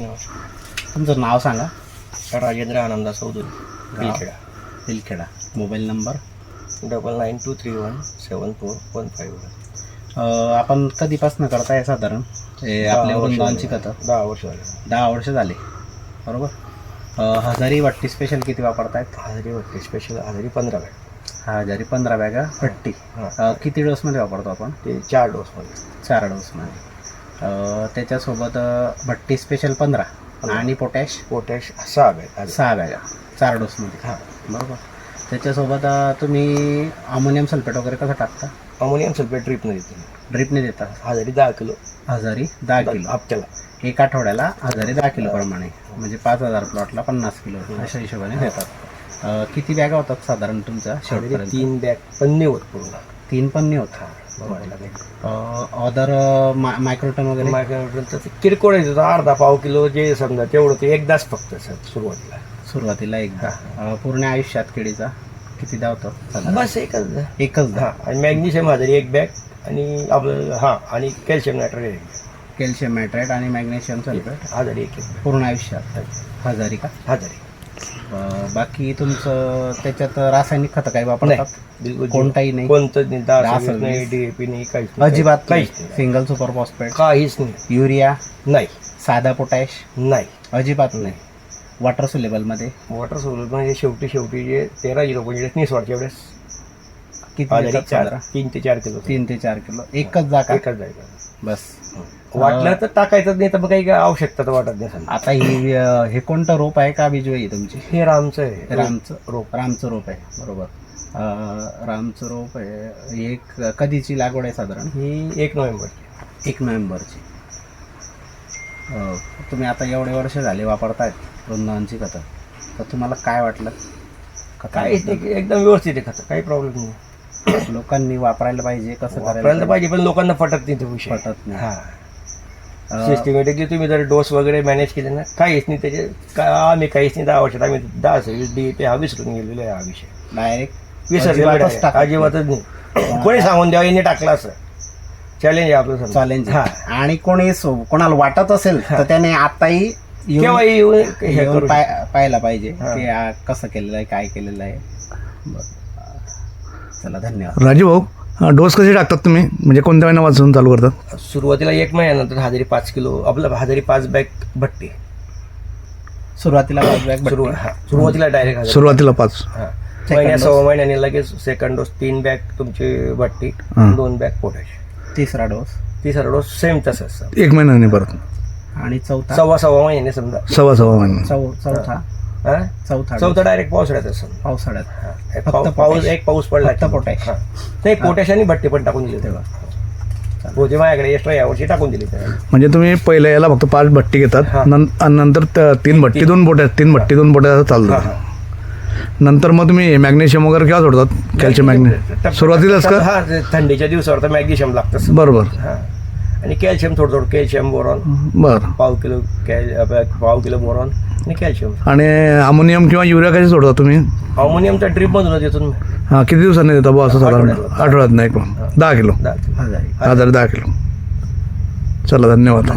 नमस्कार. तुमचं नाव सांगा. राजेंद्र आनंदा चौधरी, बिलखेडा. बिलखेडा. Mobile number 9923174151. आपण कधीपासून करताय साधारण आपल्या वृंदावनची कथा? 10 वर्ष झाले. 10 वर्ष झाले, बरोबर. हजारी भट्टी स्पेशल किती वापरतायत? हजारी भट्टी स्पेशल हजारी 15 बॅग. हजारी 15 बॅगा भट्टी. किती डोसमध्ये वापरतो आपण? ते 4 डोसमध्ये. 4 डोसमध्ये. त्याच्यासोबत भट्टी स्पेशल 15 आणि पोटॅश 6 बॅग. 6 बॅगा 4 डोसमध्ये. हां, बरोबर. त्याच्यासोबत तुम्ही अमोनियम सल्फेट वगैरे कसं टाकता? अमोनियम सल्फेट ड्रीपने देतो. ड्रिपने देता? हजारी 10 किलो. हजारी 10 किलो हप्त्याला. एक आठवड्याला हजारी 10 किलो प्रमाणे, म्हणजे 5000 प्लॉटला 50 किलो अशा हिशोबाने देतात. किती बॅगा होतात साधारण तुमच्या शेवटपर्यंत? 3 बॅग पण नाही होत पूर्ण. 3 पण नाही होत. बरोबर. अदर मायक्रोटन वगैरे? मायक्रोटन तर किरकोळ आहे, अर्धा पाव किलो जे समजा तेवढं ते एकदाच फक्त सुरुवातीला एकदा. पूर्ण आयुष्यात केळीचा किती होतं? बस एकच. हां. आणि मॅग्नेशियम हजारी 1 बॅग आणि आपलं आणि कॅल्शियम नायट्रेट. कॅल्शियम नायट्रेट आणि मॅग्नेशियम सल्फेट हजारी 1 पूर्ण आयुष्यात हजारी का? हजारी. बाकी तुमचं त्याच्यात रासायनिक खतं काही वापरतात? बिलकुल कोणताही नाही. कोणतंच नाही. नाही, DAP नाही, काहीच नाही. अजिबात काहीच नाही. सिंगल सुपर फॉस्फेट काहीच नाही. युरिया नाही. साधा पोटॅश नाही. अजिबात नाही. वॉटर सोल्युबलमध्ये वॉटर सोल्युबल म्हणजे शेवटी जे 13 म्हणजे निसवाडच्या वेळेस किती हजारी देतात साधारण? 3 ते 4 किलो. 3 ते 4 किलो एकच जागा? एकच जायचं. बस. वाटलं तर टाकायचं, नाही तर मग काही आवश्यकता तर वाटत नाही. आता हे कोणतं रोप आहे का बीजवाई आहे तुमची? हे रामचं आहे. रामचं रोप आहे, बरोबर. रामचं रोप आहे. एक कधीची लागवड आहे साधारण? ही 1 नोव्हेंबरची. 1 नोव्हेंबरची. तुम्ही आता एवढे वर्ष झाले वापरतायत वृंदावनची खतं, तर तुम्हाला काय वाटलं? काहीच नाही, एकदम व्यवस्थित आहे खतं, काही प्रॉब्लेम नाही. लोकांनी वापरायला पाहिजे, कसं वापरायला पाहिजे, पण लोकांना पटत नाही तो विषय. पटत नाही. हां. सिस्टमॅटिकली तुम्ही जर डोस वगैरे मॅनेज केले ना, काहीच नाही त्याचे. आम्ही काहीच नाही, 10 वर्षात आम्ही 10 DAP हा विसरून गेलेलो आहे. हा विषय डायरेक्ट विसरलेला अजिबातच नाही. कोणी सांगून द्यावं यांनी टाकला असं चॅलेंज आहे आपलं. चॅलेंज. आणि कोणाला वाटत असेल तर त्याने आताही केव्हा येऊन पाहायला पाहिजे की कसं केलेलं आहे, काय केलेलं आहे. चला, धन्यवाद. राजू भाऊ, डोस कसे टाकतात तुम्ही, म्हणजे कोणत्या महिन्यापासून चालू करतात? सुरुवातीला 1 महिन्यानंतर हजारी 5 किलो आपलं हजारी 5 बॅग भट्टी. सुरुवातीला 5 बॅग? सुरुवातीला डायरेक्ट सुरुवातीला 5. महिन्या 6 महिन्याने लगेच सेकंड डोस 3 बॅग तुमची भट्टी, 2 बॅग पोटॅश. तिसरा डोस सेम तसंच 1 महिन्याने परत. आणि चौथा? सव्वा महिन्याने समजा. सव्वा महिने. चौथा डायरेक्ट पावसाळ्यात असं. पावसाळ्यात फक्त पाऊस पडला. फक्त पोटॅश? नाही, पोटॅश आणि भट्टी पण टाकून दिली तेव्हा. होते माझ्याकडे एक्स्ट्रा यावर्षी टाकून दिली तेव्हा. म्हणजे तुम्ही पहिल्या याला फक्त 5 भट्टी घेतात, नंतर 3 भट्टी 2 पोटॅश, 3 भट्टी 2 पोटॅश चालतं. नंतर मग तुम्ही मॅग्नेशियम वगैरे केव्हा सोडतात? कॅल्शियम मॅग्नेशियम सुरुवातीलाच का? हा, थंडीच्या दिवसावर तर मॅग्नेशियम लागतं. बरोबर. आणि कॅल्शियम थोडं कॅल्शियम बोरॉन. बरं. पाव किलो बोरॉन आणि कॅल्शियम. आणि अमोनियम किंवा युरिया कसे सोडता तुम्ही? अमोनियमच्या ड्रीपमधूनच येतो. हां, किती दिवसांनी देता बा असं साधारण? आठवड्यात नाही, 10 किलो. 10 किलो. हजारी 10 किलो. चला, धन्यवाद.